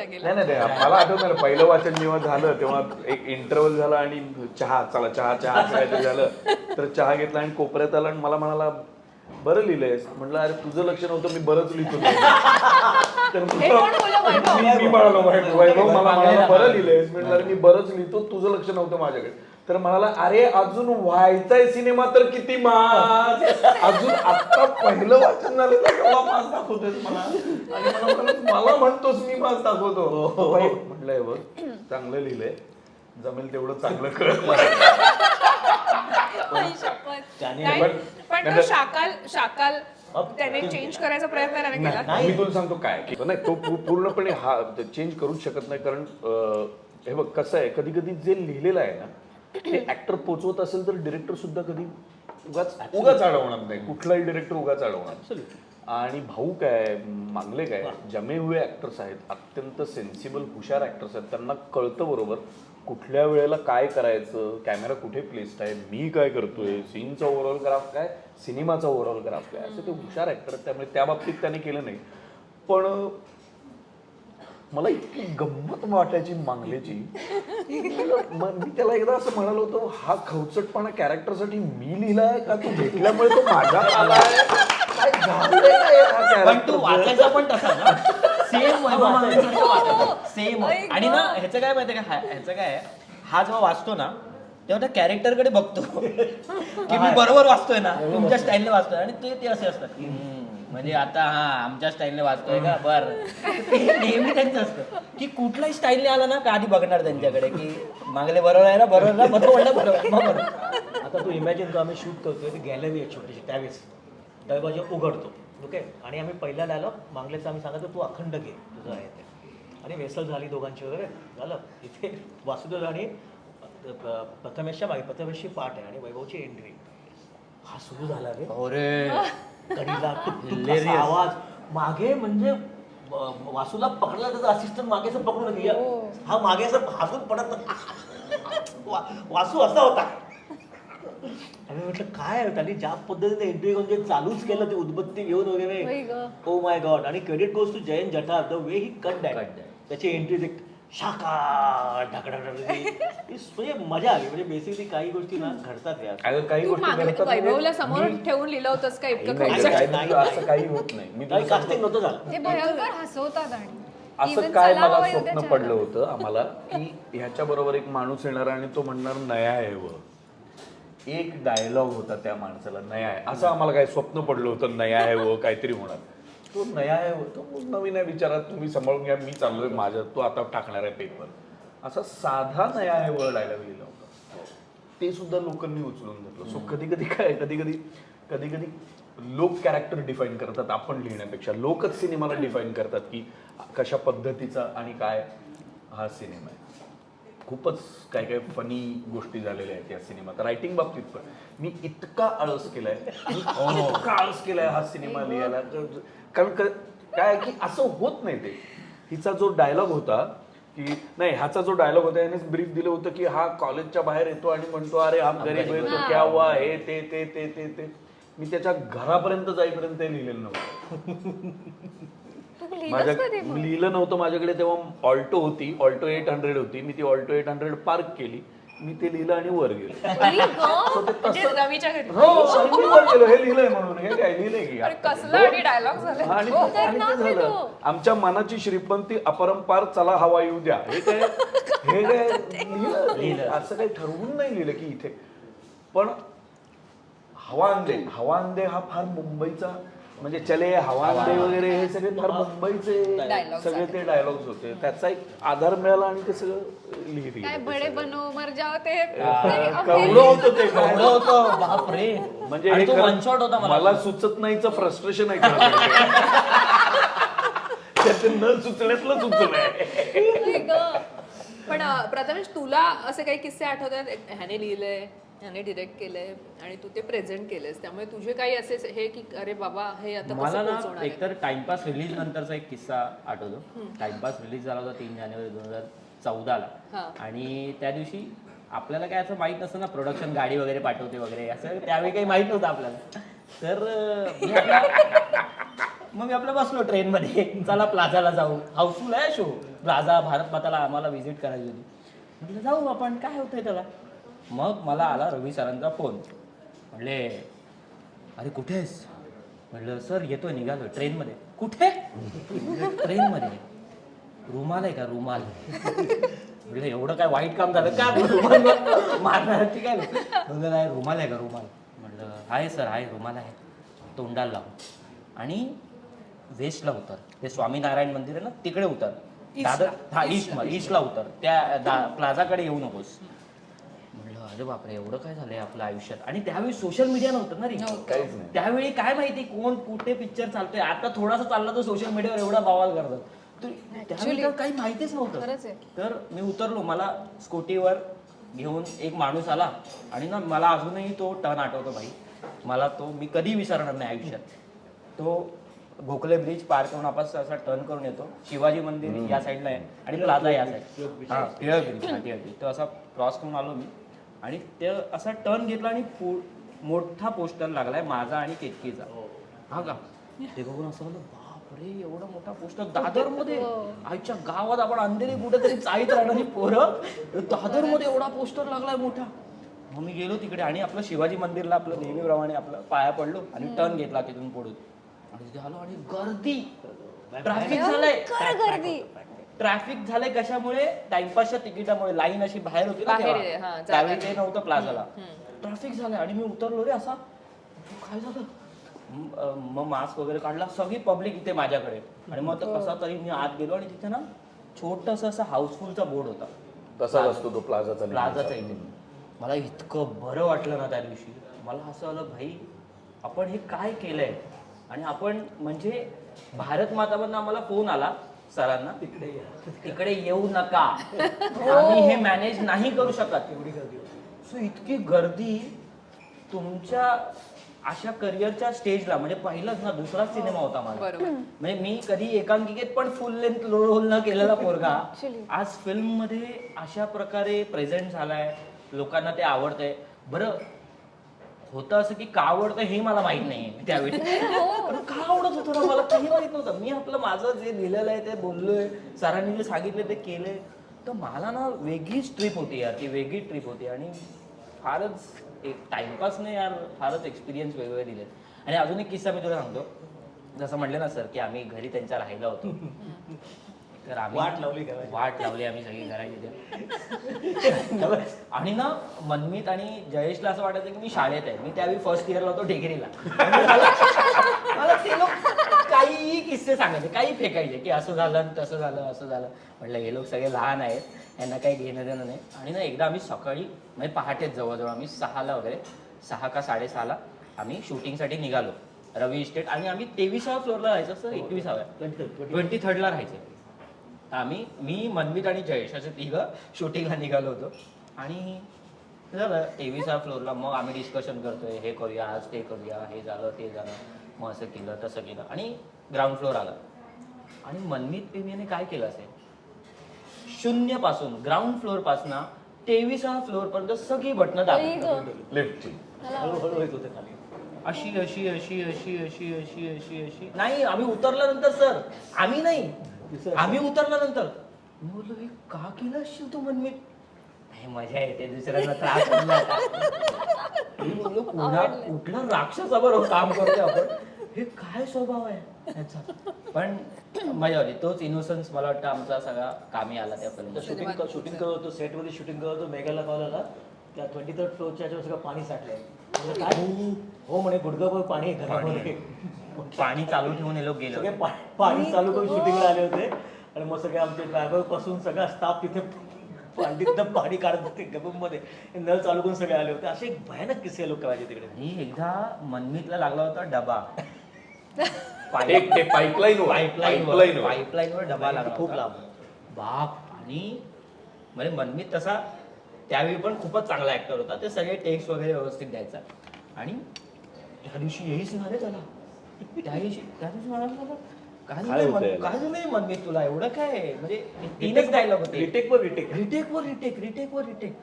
गेला. नाही मला आठवतं ना पहिलं वाचन जेव्हा झालं तेव्हा एक इंटरव्हल झाला आणि चहा करायचं झालं तर चहा घेतला आणि कोपऱ्यात आला आणि मला म्हणाला बरं लिहिलंयस म्हटलं अरे तुझं लक्ष नव्हतं मी बरंच लिहितो तर मी म्हणालो वैभव मला म्हणाला बरं लिहिलंयस म्हटलं अरे मी बरंच लिहितो तुझं लक्ष नव्हतं माझ्याकडे तर म्हणाला अरे अजून व्हायचाय सिनेमा तर किती मास अजून आता पहिलं वाचन झालं तर केवढा मास दाखवतोय मला आणि मला म्हणतोस मी मास दाखवतो म्हटलंय बघ चांगलं लिहिलंय जमेल तेवढं चांगलं कळत पण तो शाकाल त्याने चेंज करायचा प्रयत्न नाही केला. मी तुला सांगतो काय नाही तो पूर्णपणे हा चेंज करूच शकत नाही कारण हे बघ कसं आहे कधी कधी जे लिहिलेलं आहे ना ते ऍक्टर पोचवत असेल तर डिरेक्टर सुद्धा कधी उगाच अडवणार नाही कुठलाही डिरेक्टर उगाच अडवणार आणि भाऊ काय मांगले काय जमे हुए ऍक्टर्स आहेत अत्यंत सेन्सिबल हुशार ऍक्टर्स आहेत त्यांना कळतं बरोबर कुठल्या वेळेला काय करायचं कॅमेरा कुठे प्लेस्ड आहे मी काय करतोय सीनचा ओव्हरऑल ग्राफ काय सिनेमाचा ओव्हरऑल ग्राफ काय असं ते हुशार ऍक्टर आहेत त्यामुळे त्या बाबतीत त्याने केलं नाही पण मला इतकी गंमत वाटायची मांगलेची मी त्याला एकदा असं म्हणालो होतो हा खवचटपणा कॅरेक्टरसाठी मी लिहिलाय का तू भेटल्यामुळे तो माझ्यात आलाय काय झालंय पण तू वाचायचा पण तसा ना सेम वैभव मांगलेसारखं वाचायचा सेम आणि ना ह्याचं काय माहितीये का ह्याचं काय हा जेव्हा वाचतो ना तेव्हा त्या कॅरेक्टरकडे बघतो की मी बरोबर वाचतोय ना तुमच्या स्टाईलने वाचतोय आणि ते असे असतात म्हणजे आता हा आमच्या स्टाईलने वाचतोय का बरं नेहमी त्यांचं असतं की कुठल्याही स्टाईलने आला ना का आधी बघणार त्यांच्याकडे की मागले बरोबर आहे ना बरोबर आता तू इमॅजिन कर आम्ही शूट करतोय ती गॅलरी आहे छोटीशी त्यावेळेस दरवाजा उघडतो ओके आणि आम्ही पहिला डायलॉग मागलेचा आम्ही सांगतो तू अखंड घे तुझं आहे ते आणि वेसल झाली दोघांची वगैरे झालं इथे वासुदेव आणि प्रथमेशच्या मागे प्रथमेशची पाठ आहे आणि वैभवची एंट्री हा सुरू झाला रे अरे कढीला आवाज मागे म्हणजे वासूला पकडला त्याचा असिस्टंट मागे असं पकडून घ्या हा मागे असं हसून पडत वासू असा होता आम्ही म्हटलं काय त्यांनी ज्या पद्धतीने एंट्री करून जे चालूच केलं ते उदबत्ती घेऊन वगैरे ओ माय गॉड आणि credit goes to Jayant Jathar the way he cut that त्याची एंट्री शाखा म्हणजे मजा आली म्हणजे बेसिकली काही गोष्टी ना घडतात यार काही गोष्टी वैभवला समोर ठेवून लिहिलं होतंस का इतकं असं काही होत नाही मी कास्टिंग नव्हतं झालं ते भयंकर हसवतात आणि असं काय मला स्वप्न पडलं होतं आम्हाला की ह्याच्या बरोबर एक माणूस येणार आणि तो म्हणणार नया आहे व एक डायलॉग होता त्या माणसाला नया आहे असं आम्हाला काय स्वप्न पडलं होतं नया आहे व काहीतरी होणार तो नया आहे तो नवीन आहे विचारात तुम्ही सांभाळून घ्या मी चाललोय माझ्या तो आता टाकणार आहे पेपर असा साधा नया आहे व डायलॉग लिहिला होता ते सुद्धा लोकांनी उचलून घेतलं सो कधी कधी काय कधी कधी लोक कॅरेक्टर डिफाईन करतात आपण लिहिण्यापेक्षा लोकच सिनेमाला डिफाईन करतात की कशा पद्धतीचा आणि काय हा सिनेमा आहे खूपच काय काय फनी गोष्टी झालेल्या आहेत या सिनेमात रायटिंग बाबतीत पण मी इतका आळस केलाय हा सिनेमा लिहायला कारण काय की असं होत नाही ते हिचा जो डायलॉग होता की नाही ह्याचा जो डायलॉग होता याने ब्रीफ दिलं होतं की हा कॉलेजच्या बाहेर येतो आणि म्हणतो अरे हम गरीब आहे तो क्या हुआ हे ते मी त्याच्या घरापर्यंत जाईपर्यंत ते लिहिलेलं नव्हतं लिहिलं नव्हतं माझ्याकडे तेव्हा ऑल्टो 800 होती मी ती ऑल्टो 800 पार्क केली मी ते लिहिलं आणि वर गेलो वर गेलो हे लिहिलंय म्हणून हे काय लिहिलंय की आणि ते झालं आमच्या मनाची श्रीपंती अपरंपार चला हवा येऊ द्या हे काय लिहिलं असं काही ठरवून नाही लिहिलं की इथे पण हवा अंदे हा फार मुंबईचा म्हणजे चले हवांदे वगैरे हे सगळे फार मुंबईचे सगळे ते डायलॉग्स होते त्याचा एक आधार मिळाला आणि ते सगळं लिहिली बापरे म्हणजे मला सुचत नाहीच फ्रस्ट्रेशन आहे त्याचे न सुचण्यातलं सुचलं आहे पण प्रथमेश तुला असे काही किस्से आठवतात ह्याने लिहिलंय ह्याने डिरेक्ट केलंय आणि तू ते प्रेझेंट केलंस त्यामुळे तुझे काही असे हे की अरे बाबा हे आता मला ना एकतर टाइमपास रिलीज नंतरचा एक किस्सा आठवतो टाइमपास रिलीज झाला होता 3 जानेवारी 2014 आणि त्या दिवशी आपल्याला काय असं माहित नसतं ना प्रोडक्शन गाडी वगैरे पाठवते वगैरे असं त्यावेळी काही माहित नव्हतं आपल्याला तर मग मी आपलं बसलो ट्रेनमध्ये चला प्लाझाला जाऊ हाऊसफुल आहे शो प्लाझा भारत माताला आम्हाला व्हिजिट करायची होती. म्हटलं जाऊ आपण, काय होतंय त्याला. मग मला आला रवी सरांचा फोन. म्हणले अरे कुठे आहेस. म्हटलं सर येतोय, निघालोय ट्रेनमध्ये. कुठे. ट्रेनमध्ये. रुमाल आहे का रुमाल. म्हटलं एवढं काय वाईट काम झालं का रुमाल मारणार ती काय. म्हटलं नाही रुमाल आहे का रुमाल. म्हटलं आहे सर आहे रुमाल आहे. तोंडाला लाव आणि वेस्टला उतर, ते स्वामीनारायण मंदिर आहे ना तिकडे उतर. दादर हा ईस्टला उतर, त्या प्लाझाकडे येऊ नकोस. म्हटलं अरे बापरे एवढं काय झालंय आपल्या आयुष्यात. आणि त्यावेळी सोशल मीडिया नव्हतं ना रे. काहीच नाही. त्यावेळी काय माहिती कोण कुठे पिक्चर चालतोय. आता थोडासा चालला तर सोशल मीडियावर एवढा बवाल करतात. तर त्यावेळी तर काही माहितीच नव्हतं. खरंच आहे. तर मी उतरलो, मला स्कूटीवर घेऊन एक माणूस आला आणि ना मला अजूनही तो टर्न आठवतो भाई. मला तो मी कधी विसरणार नाही आयुष्यात. तो गोखले ब्रिज पार करून आपण असा टर्न करून येतो. शिवाजी मंदिर या साईडला आहे आणि प्लाझा या साईड. हा टिळक ब्रिज, हा टिळक ब्रिज. तो असा क्रॉस करून आलो मी आणि ते असा टर्न घेतला आणि मोठा पोस्टर लागलाय माझा आणि केतकीचा. हा का ते बघून असं म्हणलं बापरे एवढा मोठा पोस्टर दादरमध्ये. आईच्या गावात आपण अंधेरी कुठेतरी चाळीत राहणारी पोरं, दादरमध्ये एवढा पोस्टर लागलाय मोठा. मग मी गेलो तिकडे आणि आपलं शिवाजी मंदिरला आपलं नेहमीप्रमाणे आपलं पाया पडलो आणि टर्न घेतला तिथून पुढून आणि तिथे आलो आणि गर्दी, ट्रॅफिक झालंय. गर्दी ट्रॅफिक झालंय कशामुळे. टाइमपासच्या तिकिटामुळे. लाईन अशी बाहेर होती ना बाहेर तेव्हा. आहे, हा, त्यावेळी ते नव्हतं प्लाझाला. ट्रॅफिक झालंय आणि मी उतरलो रे असा. काय झालं. मग मास्क वगैरे काढला, सगळी पब्लिक इथे माझ्याकडे. आणि मग कसा तरी मी आत गेलो आणि तिथे ना छोटस असं हाऊसफुलचा बोर्ड होता. तसाच असतो तो प्लाझाचा. प्लाझाचा इथे. मला इतकं बरं वाटलं ना त्या दिवशी. मला असं आलं भाई आपण हे काय केलंय. आणि आपण म्हणजे भारत मातामधनं आम्हाला फोन आला सरांना तिकडे येऊ नका, आम्ही हे मॅनेज नाही करू शकत. एवढी गर्दी. सो इतकी गर्दी तुमच्या अशा करिअरच्या स्टेजला. म्हणजे पहिलाच ना दुसराच सिनेमा होता माझा. बरोबर. म्हणजे मी कधी एकांकिकेत पण फुल लेंथ रोल न केलेला पोरगा आज फिल्म मध्ये अशा प्रकारे प्रेझेंट झालाय. लोकांना ते आवडतंय. बरं होतं असं की का आवडतं हे मला माहित नाहीये त्यावेळी. पण का आवडत होतं ना मला काही माहित नव्हतं. मी आपलं माझं जे लिहिलेलं आहे ते बोललोय, सरांनी जे सांगितले ते केलंय. तर मला ना वेगळीच ट्रिप होती यार, ती वेगळी ट्रिप होती. आणि फारच एक टाइमपास नाही यार, फारच एक्सपिरियन्स वेगवेगळे दिले. आणि अजून एक किस्सा मी तुला सांगतो. जसं म्हटलं ना सर की आम्ही घरी त्यांच्या राहायला होतो. तर आम्ही वाट लावली आम्ही सगळी घराची. आणि ना मनमीत आणि जयेशला असं वाटायचं की मी शाळेत आहे. मी त्यावेळी फर्स्ट इयरला होतो डिग्रीला. मला ते लोक काही किस्से सांगायचे, काही फेकायचे की असं झालं तसं झालं असं झालं. म्हटलं हे लोक सगळे लहान आहेत, यांना काही घेणं देणं नाही. आणि ना एकदा आम्ही सकाळी म्हणजे पहाटेच जवळजवळ आम्ही 6ला वगैरे 6 का 6:30ला आम्ही शूटिंगसाठी निघालो रवी इस्टेट. आणि आम्ही 23व्या फ्लोअरला राहायचं असं 21व्या 23rdला राहायचं. मी मनमीत आणि जयेश असे तिघं शूटिंगला निघालो होतो. आणि झालं 23व्या फ्लोअरला. मग आम्ही डिस्कशन करतोय हे करूया आज ते करूया, हे झालं ते झालं, मग असं केलं तसं केलं. आणि ग्राउंड फ्लोअर आला. आणि मनमीत प्रेमीने काय केलं असेल, 0 पासून ग्राउंड फ्लोअर पासून 23व्या फ्लोअर पर्यंत सगळी बटणं दाबली लिफ्टची. हळूहळू येत होते खाली. अशी अशी अशी अशी अशी अशी अशी अशी. नाही आम्ही उतरल्यानंतर सर, आम्ही नाही, आम्ही उतरल्यानंतर. मी बोललो हे का केलं असेल तू मनमीत. नाही मजा येते दुसऱ्यांना त्रास होणार. मी बोललो कुठला राक्षसाबरोबर काम करतोय आपण, हे काय स्वभाव आहे ह्याचा. पण मजा होती. तोच इनोसन्स मला वाटतं आमचा सगळा कामी आला त्या फिल्म. शूटिंग करत होतो, सेटमध्ये शूटिंग करत होतो. मेघाला कॉल आला त्या 23rd फ्लोअरच्या याच्यावर सगळं पाणी साठलंय. काय हो म्हणे गुडघाभर पाणी आहे घरामध्ये. पाणी चालू ठेवून हे लोक गेले सगळे होते. पाणी चालू करून शूटिंगला आले होते. आणि मग सगळे आमचे ड्रायव्हर पासून सगळा स्टाफ तिथे पाणी काढत होते गबमध्ये. नळ चालू करून सगळे आले होते. असे भयानक किस्से लोक करायचे तिकडे. आणि एकदा मनमीतला लागला होता डबा. पाईपलाईनवर डबा लागला खूप होता. लांब. बाप. आणि म्हणजे मनमीत तसा त्यावेळी पण खूपच चांगला ऍक्टर होता. ते सगळे टेक्स्ट वगैरे व्यवस्थित द्यायचा. आणि त्या दिवशी येईच ना रे त्याला. त्या दिवशी मला काय झालंय मनमीत तुला एवढं काय. म्हणजे 3च डायलॉग होते. रिटेक वर रिटेक. रिटेक वर रिटेक रिटेक वर रिटेक.